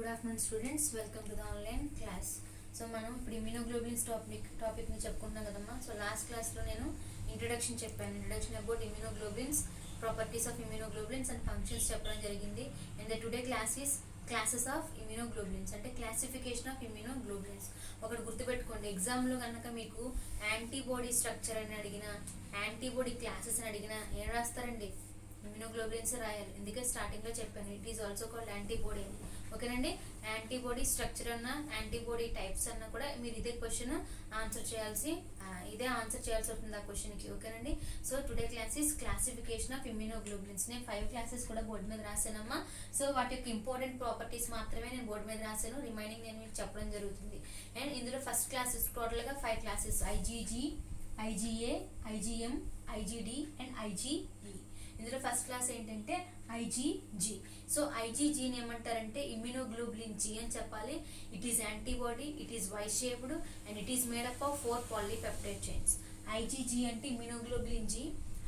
Good afternoon students, welcome to the online class. So మనం ఇప్పుడు immunoglobulins టాపిక్ని చెప్పుకున్నాం కదమ్మా. సో లాస్ట్ క్లాస్లో నేను ఇంట్రడక్షన్ చెప్పాను. Introduction about immunoglobulins, properties of immunoglobulins and functions చెప్పడం జరిగింది. And the today class is classes of immunoglobulins, అంటే క్లాసిఫికేషన్ ఆఫ్ ఇమ్యూనోగ్లోబులిన్స్. ఒకటి గుర్తుపెట్టుకోండి, ఎగ్జామ్లో కనుక మీకు యాంటీబాడీ స్ట్రక్చర్ అని అడిగిన, యాంటీబాడీ క్లాసెస్ అని అడిగిన ఏం రాస్తారండి? ఇమ్యూనోగ్లోబులిన్స్ రాయాలి. ఎందుకంటే స్టార్టింగ్లో చెప్పాను, it is also called antibody అని. ఓకేనండి, యాంటీబాడీ స్ట్రక్చర్ అన్న, యాంటీబాడీ టైప్స్ అన్న కూడా మీరు ఇదే క్వశ్చన్ ఆన్సర్ చేయాల్సి అవుతుంది ఆ క్వశ్చన్కి. ఓకేనండి, so today class is classification of immunoglobulins. నేను 5 క్లాసెస్ కూడా బోర్డు మీద రాశానమ్మా. సో వాటి యొక్క ఇంపార్టెంట్ ప్రాపర్టీస్ మాత్రమే నేను బోర్డు మీద రాశాను, రిమైనింగ్ నేను మీకు చెప్పడం జరుగుతుంది. అండ్ ఇందులో ఫస్ట్ క్లాసెస్ టోటల్గా 5 classes: IgG, IgA, IgM, IgD and IgE. ఇందులో ఫస్ట్ క్లాస్ ఏంటంటే ఐజీజీ. సో ఐజీజీని ఏమంటారంటే ఇమ్యూనోగ్లోబులిన్ జీ అని చెప్పాలి. It is antibody, it is Y shaped and it is made up of 4 polypeptide chains. IgG అంటే immunoglobulin G,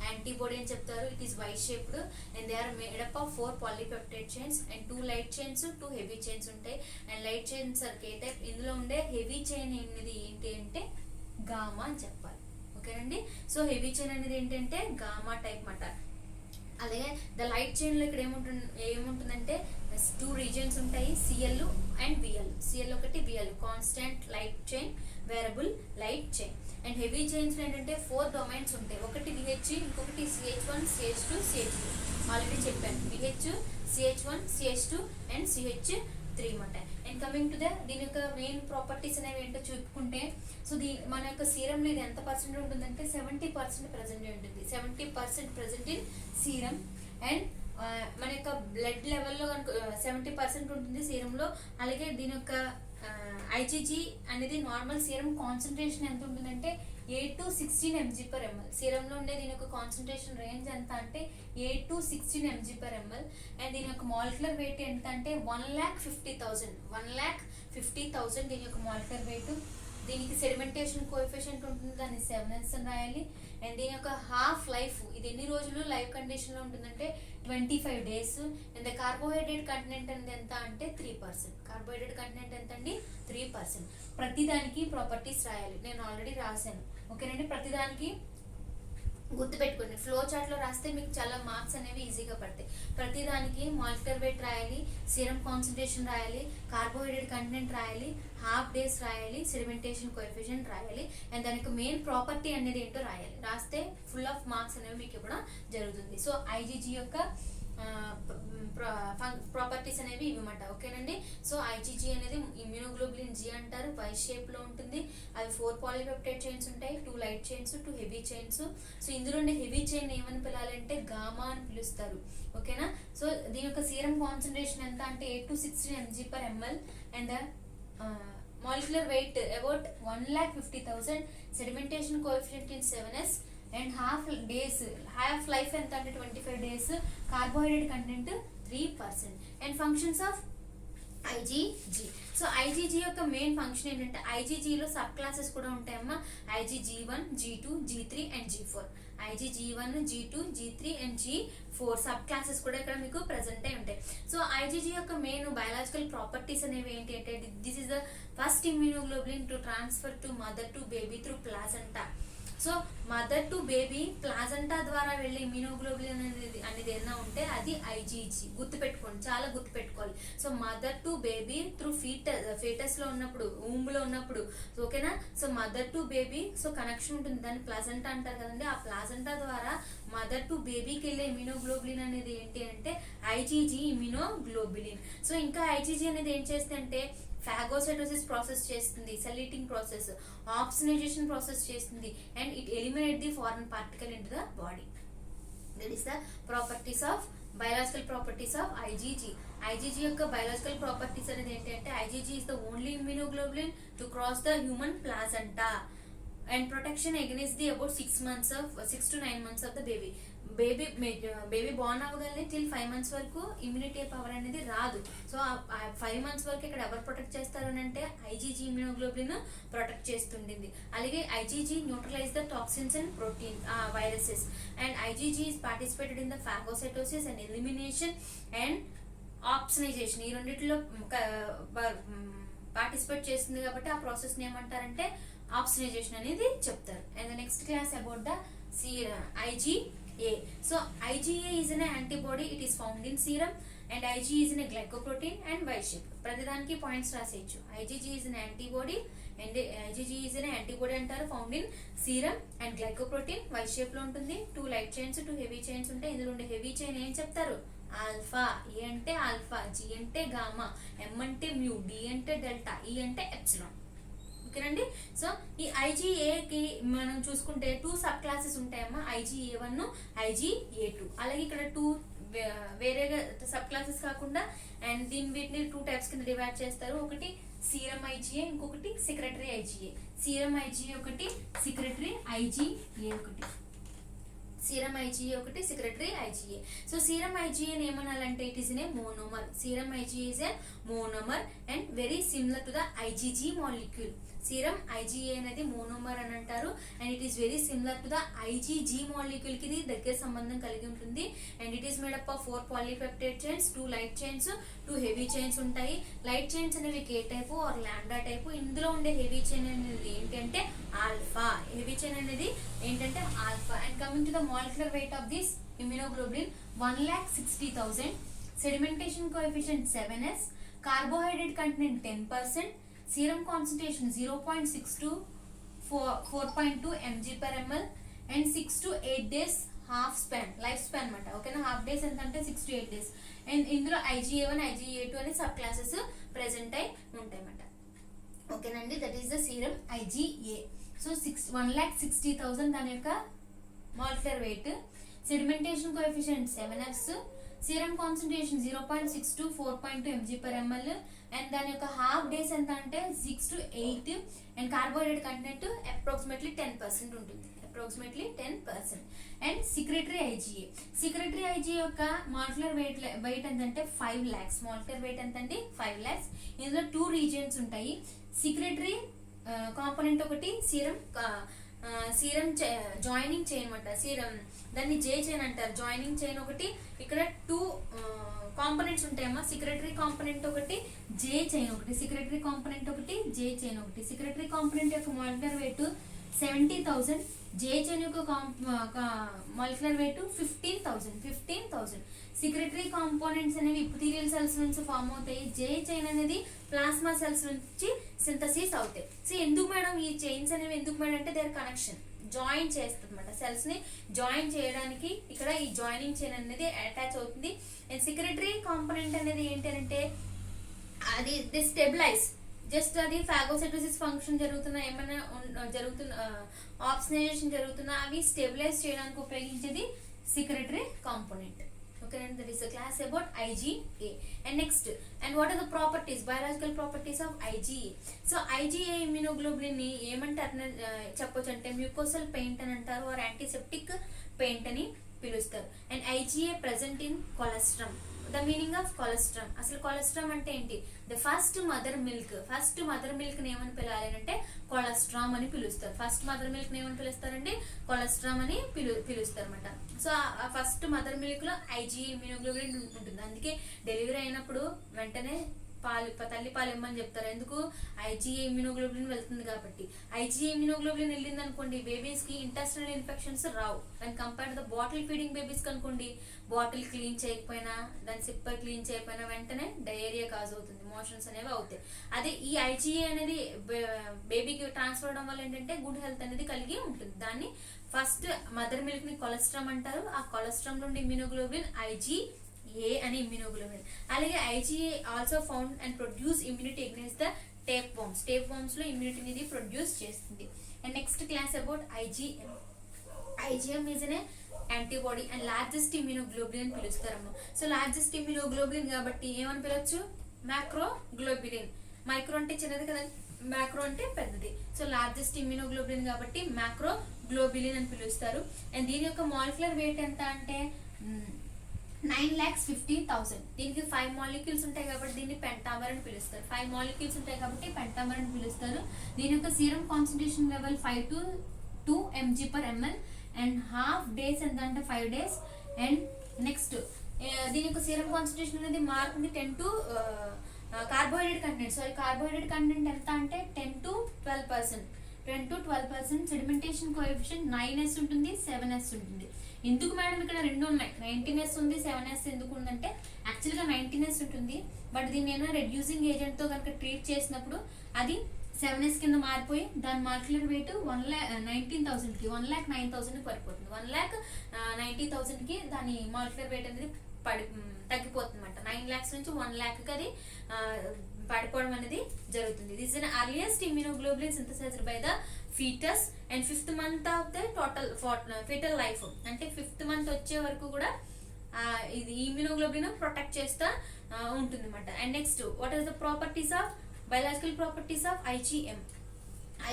antibody అని చెప్తారు. It is Y shaped and they are made up of 4 polypeptide chains and 2 light chains, 2 heavy chains ఉంటాయి. And light chains ఏ type, ఇందులో ఉండే heavy chain అనేది ఏంటి అంటే గామా అని చెప్పాలి. ఓకేనండి, సో హెవీ చైన్ అనేది ఏంటంటే గామా టైప్ మాట. అలాగే ద లైట్ చైన్ లో ఇక్కడ ఏముంటుందంటే 2 రీజియన్స్ ఉంటాయి, సిఎల్ అండ్ బిఎల్. సిఎల్ ఒకటి, BL constant light chain, variable light chain. And heavy chains ఏంటంటే 4 డొమైన్స్ ఉంటాయి. ఒకటి విహెచ్, ఇంకొకటి CH1, CH2, CH3. ఆల్రెడీ చెప్పాను, VH, CH1, CH2 and CH3 మాట. అండ్ కమింగ్ టు దీని యొక్క మెయిన్ ప్రాపర్టీస్ అనేవి ఏంటో చూపుకుంటే, సో మన యొక్క సీరంలో ఇది ఎంత పర్సెంట్ ఉంటుందంటే 70% ప్రెసెంట్ ఉంటుంది. 70% ప్రెసెంట్ ఇన్ సీరం. అండ్ మన యొక్క బ్లడ్ లెవెల్లో కనుక 70% ఉంటుంది సీరంలో. అలాగే దీని యొక్క ఐజీజీ అనేది నార్మల్ సీరం కాన్సన్ట్రేషన్ ఎంత ఉంటుందంటే 8 to 16 mg/ml. సీరంలో ఉండే దీని యొక్క కాన్సన్ట్రేషన్ రేంజ్ ఎంత అంటే 8 to 16 mg/ml. అండ్ దీని యొక్క మాలిక్యులర్ వెయిట్ ఎంత అంటే 1,50,000 దీని యొక్క మాలిక్యులర్ వెయిట్. దీనికి సెడిమెంటేషన్ కోఎఫిషియంట్ ఉంటుంది, దాన్ని 7s అని రాయాలి. అండ్ దీని యొక్క హాఫ్ లైఫ్, ఇది ఎన్ని రోజులు లైఫ్ కండిషన్లో ఉంటుందంటే 25 days. అండ్ కార్బోహైడ్రేట్ కంటెంట్ అనేది ఎంత అంటే 3%. కార్బోహైడ్రేట్ కంటెంట్ ఎంత అండి? 3%. ప్రతిదానికి ప్రాపర్టీస్ రాయాలి, నేను ఆల్రెడీ రాశాను. ఓకేనండి, ప్రతిదానికి గుర్తుపెట్టుకోండి. ఫ్లో చార్ట్ లో రాస్తే మీకు చాలా మార్క్స్ అనేవి ఈజీగా పడతాయి. ప్రతిదానికి మాలిక్యులర్ వెయిట్ రాయాలి, సీరం కాన్సన్ట్రేషన్ రాయాలి, కార్బోహైడ్రేట్ కంటెంట్ రాయాలి, హాఫ్ డేస్ రాయాలి, సెడిమెంటేషన్ కోఎఫిషియంట్ రాయాలి. అండ్ దానికి మెయిన్ ప్రాపర్టీ అనేది ఏంటో రాయాలి. రాస్తే ఫుల్ ఆఫ్ మార్క్స్ అనేవి మీకు ఇవ్వడం జరుగుతుంది. సో ఐజీజీ యొక్క ప్రాపర్టీస్ అనేవి ఇవ్వమాట. ఓకేనండి, సో ఐజీజీ అనేది ఇమ్యూనోగ్లోబులిన్ జీ అంటారు, వై షేప్ లో ఉంటుంది. అవి 4 పాలీపెప్టైడ్ చైన్స్ ఉంటాయి, 2 light chains, 2 heavy chains. So ఇందులో ఉండే హెవీ చైన్ ఏమని పిలాలంటే గామా అని పిలుస్తారు. ఓకేనా, సో దీని యొక్క సీరం కాన్సన్ట్రేషన్ ఎంత అంటే 8 to 16 mg/ml. And molecular weight about 1,50,000. Sedimentation coefficient in 7s. And half life ఎంత అంటే 25 days. Carbohydrate content 3%. And functions of IgG. So IgG యొక్క మెయిన్ ఫంక్షన్ ఏంటంటే, ఐజీజీలో సబ్ క్లాసెస్ కూడా ఉంటాయమ్మా. ఐజీజీ1, G2, G3 and G4. ఐజీజీ1, G2, G3 and G4 sub classes కూడా ఇక్కడ మీకు present అయి ఉంటాయి. సో ఐజీజీ యొక్క మెయిన్ బయాలజికల్ ప్రాపర్టీస్ అనేవి ఏంటి అంటే, this is the first immunoglobulin to transfer to mother to baby through placenta. So mother to baby placenta ద్వారా వెళ్ళే ఇమ్యూనోగ్లోబులిన్ అనేది ఏదైనా ఉంటే అది ఐజీజీ. గుర్తుపెట్టుకోండి, చాలా గుర్తుపెట్టుకోవాలి. So mother to baby through foetus లో ఉన్నప్పుడు, ఊంబ్ లో ఉన్నప్పుడు. ఓకేనా, so mother to baby, so connection ఉంటుంది, దాన్ని ప్లాజెంటా అంటారు కదండి. ఆ ప్లాజెంటా ద్వారా మదర్ టు బేబీకి వెళ్ళే ఇమ్యూనోగ్లోబులిన్ అనేది ఏంటి అంటే ఐజీజీ ఇమ్యూనోగ్లోబులిన్. సో ఇంకా ఐజీజీ అనేది ఏం చేస్తుందంటే ఫాగోసైటోసిస్ ప్రాసెస్ చేస్తుంది, cell eating process, oxygenation process చేస్తుంది. And it eliminate the foreign particle in to the body. That is the properties of biological properties of IgG. IgG యొక్క biological properties అనేది ఏంటంటే, IgG is the only immunoglobulin to cross the human placenta and protection against the about 6 to 9 months of the baby. Baby Born అవ్వగానే till 5 months వరకు immunity power అనేది రాదు. So 5 months వరకు ఇక్కడ ఎవరు ప్రొటెక్ట్ చేస్తారు అని అంటే ఐజీజీ ఇమ్యూనోగ్లోబులిన్ ప్రొటెక్ట్ చేస్తుంటుంది. అలాగే IgG neutralize the toxins and protein viruses, and IgG is participated in the phagocytosis and elimination and ఆప్షనైజేషన్, ఈ రెండిట్లో పార్టిసిపేట్ చేస్తుంది కాబట్టి ఆ ప్రాసెస్ ని ఏమంటారంటే ఆప్షనైజేషన్ అనేది చెప్తారు. And the next class about the IgA. So IgA is an antibody, it is found in serum and Ig is in a glycoprotein and Y shape. ప్రతిదానికి points రాసేయచ్చు. IgG is an antibody and IgG is an antibody అంటారు, found in serum and glycoprotein, Y shape లో ఉంటుంది. 2 light chains 2 heavy chains ఉంటాయి. ఇందులో ఉండే heavy chain ఏం చెప్తారు? Alpha. ఏ అంటే ఆల్ఫా, జి అంటే గామా, ఎం అంటే మ్యూ, డి అంటే డెల్టా, ఈ అంటే ఎప్సిలాన్. ఓకేనండి. సో ఈ IgAకి మనం చూసుకుంటే 2 సబ్ క్లాసెస్ ఉంటాయమ్మా, IgA1, IgA2. అలాగే ఇక్కడ 2 వేరేగా సబ్ క్లాసెస్ కాకుండా అండ్ వీటిని 2 టైప్స్ కింద డివైడ్ చేస్తారు. ఒకటి సీరం IgA, ఇంకొకటి సెక్రెటరీ IgA. సీరం IgA ఒకటి, సెక్రెటరీ IgA ఒకటి. సీరం IgA ఒకటి, secretory IgA. So serum IgA ఏమనాలంటే it is in a monomer. Serum IgA is a monomer and very similar to the IgG molecule. Serum IgA అనేది monomer అని అంటారు and it is very similar to the IgG molecule కి ఇది దగ్గర సంబంధం కలిగి ఉంటుంది. And it is made up of 4 polypeptide chains, 2 light chains, 2 heavy chains ఉంటాయి. లైట్ చైన్స్ అనేవి K టైపు ఆర్ లాండా టైపు. ఇందులో ఉండే హెవీ చైన్ అనేది ఏంటంటే ఆల్ఫా. హెవీ చైన్ అనేది ఏంటంటే alpha. And coming to the molecular weight of this immunoglobulin 1,60,000, sedimentation coefficient 7s, carbohydrate content 10%, serum concentration 0.6 to 4.2 mg per ml and 6 to 8 days half span, life span మాట. ఓకేనా, half days ఎంత అంటే 6 to 8 days. And ఇందులో IgA1 IgA2 అనే sub classes present అయి ఉంటాయి అన్నమాట. ఓకేనండి, that is the serum IgA. So 1,60,000 దాని యొక్క molecular weight, sedimentation coefficient 7s, serum concentration 0.6 to 4.2 mg per ml and దాని యొక్క హాఫ్ డేస్ ఎంత అంటే 6 to 8 and carbohydrate content approximately 10% ఉంటుంది, approximately 10%. And secretary IgA. Secretary IgA యొక్క molecular weight ఎంతంటే 5 lakhs. Molecular weight ఎంతండి 5 lakhs. ఇందులో 2 regions ఉంటాయి. సెక్రెటరీ కాంపోనెంట్ ఒకటి, సీరం జాయినింగ్ చైన్ అనమాట. సీరం దాన్ని J చైన్ అంటారు, జాయినింగ్ చైన్ ఒకటి. ఇక్కడ 2 కాంపోనెంట్స్ ఉంటాయమ్మా. సెక్రెటరీ కాంపోనెంట్ ఒకటి, J చైన్ ఒకటి. సెక్రెటరీ కాంపోనెంట్ ఒకటి, J చైన్ ఒకటి. సెక్రెటరీ కాంపోనెంట్ యొక్క మాలిక్యులర్ వెయిట్ 70,000, J చైన్ యొక్క మాలిక్యులర్ వెయిట్ 15,000. సెక్రెటరీ కాంపోనెంట్స్ అనేవి ఎపిథీలియల్ సెల్స్ నుంచి ఫామ్ అవుతాయి. J చైన్ అనేది ప్లాస్మా సెల్స్ నుంచి సింథసిస్ అవుతాయి. సో ఎందుకు మేడం ఈ చైన్స్ అనేవి ఎందుకు మేడం అంటే దేర్ కనెక్షన్, జాయిన్ చేస్తుంది అనమాట. సెల్స్ ని జాయిన్ చేయడానికి ఇక్కడ ఈ జాయినింగ్ చైన్ అనేది అటాచ్ అవుతుంది. అండ్ సెక్రెటరీ కాంపోనెంట్ అనేది ఏంటంటే అది ది స్టెబిలైజ్, జస్ట్ అది ఫాగోసైటోసిస్ ఫంక్షన్ జరుగుతున్నా, ఏమైనా ఆప్షనైజేషన్ జరుగుతున్నా అవి స్టెబిలైజ్ చేయడానికి ఉపయోగించేది secretary component. Okay, and that is a class about IgA. And next, and what are the properties, biological properties of IgA? So IgA immunoglobulin ni ఏమంటారు చెప్పొచ్చు అంటే మ్యూకోసల్ పెయింట్ అని అంటారు ఆర్ యాంటీసెప్టిక్ పెయింట్ అని పిలుస్తారు. And IgA present in colostrum. The meaning of colostrum, అసలు colostrum అంటే ఏంటి? The first mother milk. First mother milk ని ఏమని పిలవాలి అంటే కొలెస్ట్రామ్ అని పిలుస్తారు. ఫస్ట్ మదర్ మిల్క్ ని ఏమని పిలుస్తారంటే కొలెస్ట్రామ్ అని పిలుస్తారు అనమాట. సో ఆ ఫస్ట్ మదర్ మిల్క్ లో IgA ఇమ్యూనోగ్లోబులిన్ ఉంటుంది. అందుకే డెలివరీ అయినప్పుడు వెంటనే తల్లి పాలు ఇమ్మని చెప్తారు. ఎందుకు? IgA ఇమ్యూనోగ్లోబులిన్ వెళ్తుంది కాబట్టి. IgA ఇమ్యూనోగ్లోబులిన్ వెళ్ళింది అనుకోండి, బేబీస్ కి intestinal infections Rao. And compare to the bottle feeding babies అనుకోండి, బాటిల్ క్లీన్ చేయకపోయినా, దాని సిప్పర్ క్లీన్ చేయకపోయినా వెంటనే డయేరియా కాజ్ అవుతుంది, మోషన్స్ అనేవి అవుతాయి. అదే ఈ IgA అనేది బేబీకి ట్రాన్స్ఫర్ అవడం వల్ల ఏంటంటే గుడ్ హెల్త్ అనేది కలిగి ఉంటుంది. దాన్ని ఫస్ట్ మదర్ మిల్క్ ని కొలెస్ట్రామ్ అంటారు. ఆ కొలెస్ట్రామ్ నుండి ఇమ్యూనోగ్లోబులిన్ IgA అని ఇమ్యూనోగ్లోబులిన్. అలాగే IgA also found and produce immunity against the tape worms. Tape worms లో ఇమ్యూనిటీ అనేది ప్రొడ్యూస్ చేస్తుంది. And next class about IgM. IgM is an antibody and largest immunoglobulin అని పిలుస్తారమ్మ. సో లార్జెస్ట్ ఇమ్యూనోగ్లోబులిన్ కాబట్టి ఏమని పిలవచ్చు? మ్యాక్రోగ్లోబులిన్. Micro అంటే చిన్నది కదా, మ్యాక్రో అంటే పెద్దది. సో లార్జెస్ట్ ఇమ్యూనోగ్లోబులిన్ కాబట్టి మ్యాక్రోగ్లోబులిన్ అని పిలుస్తారు. అండ్ దీని యొక్క మాలిక్యులర్ వెయిట్ ఎంత అంటే 9,50,000. దీనికి 5 మాలిక్యూల్స్ ఉంటాయి కాబట్టి దీన్ని పెంటామర్ అని పిలుస్తారు. 5 మాలిక్యూల్స్ ఉంటాయి కాబట్టి పెంటామర్ అని పిలుస్తారు. దీని యొక్క serum concentration level 5 to 2 mg per ml and half days ఎంత అంటే 5 days. అండ్ నెక్స్ట్ దీని యొక్క సీరం కాన్సన్ట్రేషన్ అనేది మారుతుంది 10 to కార్బోహైడ్రేట్ కంటెంట్. సో ఈ కార్బోహైడ్రేట్ కంటెంట్ ఎంత అంటే 10 to 12%. 10 to 12%. Sedimentation coefficient 9s ఉంటుంది, 7s ఉంటుంది. ఎందుకు మేడం ఇక్కడ రెండు ఉన్నాయి, 19s ఉంది, 7s ఎందుకు ఉందంటే యాక్చువల్గా 19s ఉంటుంది, బట్ దీన్ని నేను రెడ్యూసింగ్ ఏజెంట్తో కనుక ట్రీట్ చేసినప్పుడు అది 7s కింద మారిపోయి దాని మాలిక్యులర్ వెయిట్ 1,19,000కి 1,09,000కి పడిపోతుంది. 1,90,000కి దాని మాలిక్యులర్ వెయిట్ అనేది తగ్గిపోతుంది అనమాట. 9 lakhs నుంచి 1 lakh అది పడిపోవడం అనేది జరుగుతుంది. This is earliest immunoglobulin synthesized by the fetus and 5th month of the total fetal life. అంటే 5th month వచ్చే వరకు కూడా ఇది ఇమ్యూనోగ్లోబులిన్ ప్రొటెక్ట్ చేస్తా ఉంటుంది అనమాట. And next what is the properties of biological properties of IgM.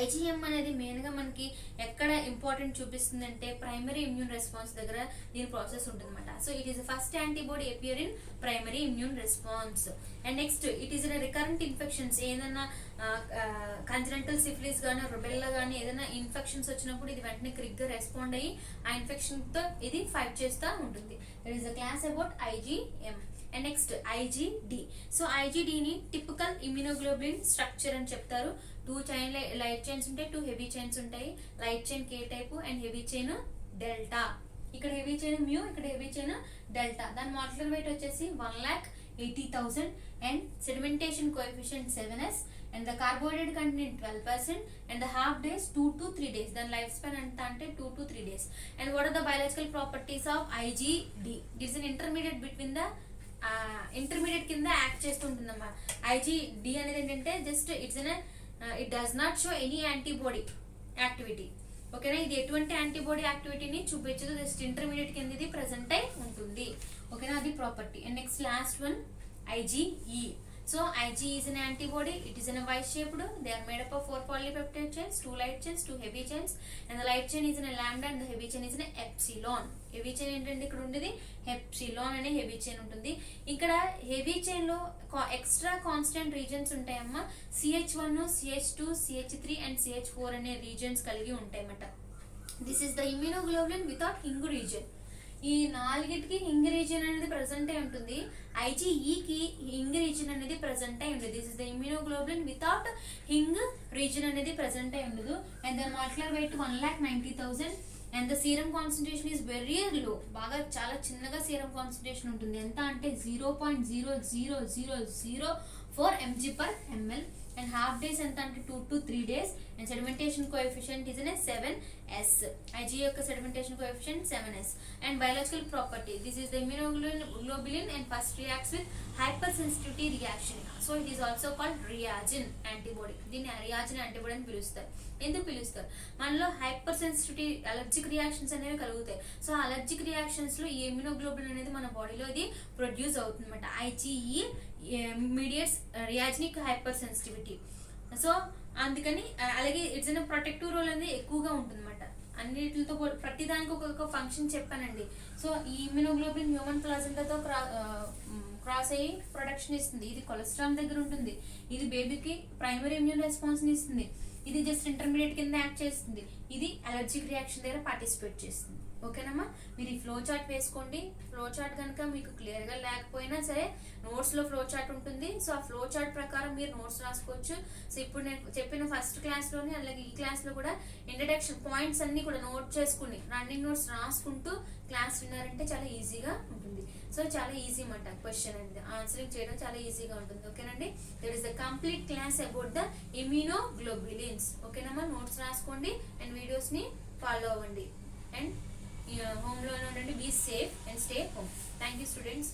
IgM అనేది మెయిన్గా మనకి ఎక్కడ ఇంపార్టెంట్ చూపిస్తుంది అంటే ప్రైమరీ ఇమ్యూన్ రెస్పాన్స్ దగ్గర దీని ప్రాసెస్ ఉంటుంది అనమాట. So it is first antibody appear in primary immune response. And next it is recurrent infections, ఏదైనా కంజనెంటల్ సిఫిలిస్ కానీ రుబెల్లా కానీ ఏదైనా ఇన్ఫెక్షన్స్ వచ్చినప్పుడు ఇది వెంటనే క్విక్గా రెస్పాండ్ అయ్యి ఆ ఇన్ఫెక్షన్తో ఇది ఫైట్ చేస్తూ ఉంటుంది. That is the class about IgM. And next IgD. సో IgDని టిపికల్ ఇమ్యూనోగ్లోబులిన్ స్ట్రక్చర్ అని చెప్తారు. 2 చైన్ లైట్ చైన్స్ ఉంటాయి, 2 హెవీ చైన్స్ ఉంటాయి. Light chain K type and heavy chain delta. ఇక్కడ హెవీ చైన్ మ్యూ, ఇక్కడ హెవీ చైన్ డెల్టా. దాని molecular weight వచ్చేసి 1,80,000 and sedimentation coefficient 7s and the carbohydrate content 12% and the half days 2 to 3 days. Then lifespan ante 2 to 3 days. And what are the biological properties of IgD? It is an intermediate between the intermediate కింద act చేస్తుంటుంది అన్నమాట. IgD అనేది ఏంటంటే just it does not show any antibody activity. ఓకేనా, ఇది ఎటువంటి antibody యాక్టివిటీని చూపించదు, just intermediate కింద ఇది ప్రెసెంట్ అయి ఉంటుంది. ఓకేనా, అది property. And next last one IgE. So Ig is an antibody. It is in a Y-shaped. They are made up of 4 polypeptide chains, 2 light chains, 2 heavy chains, and the light chain is in a lambda and the heavy chain is in a epsilon. Heavy chain ఏంటంటే ఇక్కడ ఉండేది epsilon అనే heavy chain ఉంటుంది. ఇక్కడ heavy chain లో extra constant regions ఉంటాయమ్మా. CH1, CH2, CH3 and CH4 అనే regions కలిగి ఉంటాయి అన్నమాట. This is the immunoglobulin without hinge region. ఈ 4కి హింగ్ రీజన్ అనేది ప్రెసెంట్ అయి ఉంటుంది. IgEకి హింగ్ రీజన్ అనేది ప్రెసెంట్ అయి ఉంటుంది. This is the immunoglobulin without hinge region అనేది ప్రెసెంట్ అయి ఉండదు. అండ్ దాని molecular weight 1,90,000 and the serum concentration is very low. బాగా చాలా చిన్నగా సీరం కాన్సన్ట్రేషన్ ఉంటుంది. ఎంత అంటే 0.00004 mg/ml. and half days ఎంత అంటే 2 to 3 days. and sedimentation coefficient is in a 7s. Ig యొక్క sedimentation coefficient 7s. and biological property, this is the immunoglobulin and first reacts with hypersensitivity reaction. so it is also called reagin antibody. దీన్ని reagin antibody అని పిలుస్తారు. ఎందుకు పిలుస్తారు, మనలో hyper sensitivity allergic reactions అనేవి కలుగుతాయి. So allergic reactions లో ఈ ఇమ్యూనోగ్లోబులిన్ అనేది మన బాడీలో ఇది ప్రొడ్యూస్ అవుతుంది అనమాట. IgE mediates reaginic hyper sensitivity. So అందుకని అలాగే ఇట్స్ ఇన్ ప్రొటెక్టివ్ రోల్ అనేది ఎక్కువగా ఉంటుంది అనమాట. అన్నిటితో ప్రతిదానికి ఒక్కొక్క ఫంక్షన్ చెప్పానండి. సో ఈ ఇమ్యూనోగ్లోబులిన్ హ్యూమన్ ప్లాజెంటాతో క్రాస్ అయ్యి ప్రొడక్షన్ ఇస్తుంది. ఇది కొలెస్ట్రాల్ దగ్గర ఉంటుంది. ఇది బేబీకి ప్రైమరీ ఇమ్యూన్ రెస్పాన్స్ ని ఇస్తుంది. ఇది జస్ట్ ఇంటర్మీడియట్ కింద యాక్ట్ చేస్తుంది. ఇది అలర్జిక్ రియాక్షన్ దగ్గర పార్టిసిపేట్ చేస్తుంది. ఓకేనమ్మా, మీరు ఈ ఫ్లో చార్ట్ వేసుకోండి. ఫ్లో చార్ట్ కనుక మీకు క్లియర్గా లేకపోయినా సరే నోట్స్లో ఫ్లో చార్ట్ ఉంటుంది. సో ఆ ఫ్లో చార్ట్ ప్రకారం మీరు నోట్స్ రాసుకోవచ్చు. సో ఇప్పుడు నేను చెప్పిన ఫస్ట్ క్లాస్లోని అలాగే ఈ క్లాస్లో కూడా ఇంట్రడక్షన్ పాయింట్స్ అన్ని కూడా నోట్ చేసుకుని రన్నింగ్ నోట్స్ రాసుకుంటూ క్లాస్ విన్నారంటే చాలా ఈజీగా ఉంటుంది. సో చాలా ఈజీ అన్నమాట క్వశ్చన్ అనేది ఆన్సరింగ్ చేయడం చాలా ఈజీగా ఉంటుంది. ఓకేనండి, that is the complete class about the immunoglobulins. ఓకేనమ్మా, నోట్స్ రాసుకోండి అండ్ వీడియోస్ని ఫాలో అవ్వండి. And home lo unandi, be safe and stay home. Thank you students.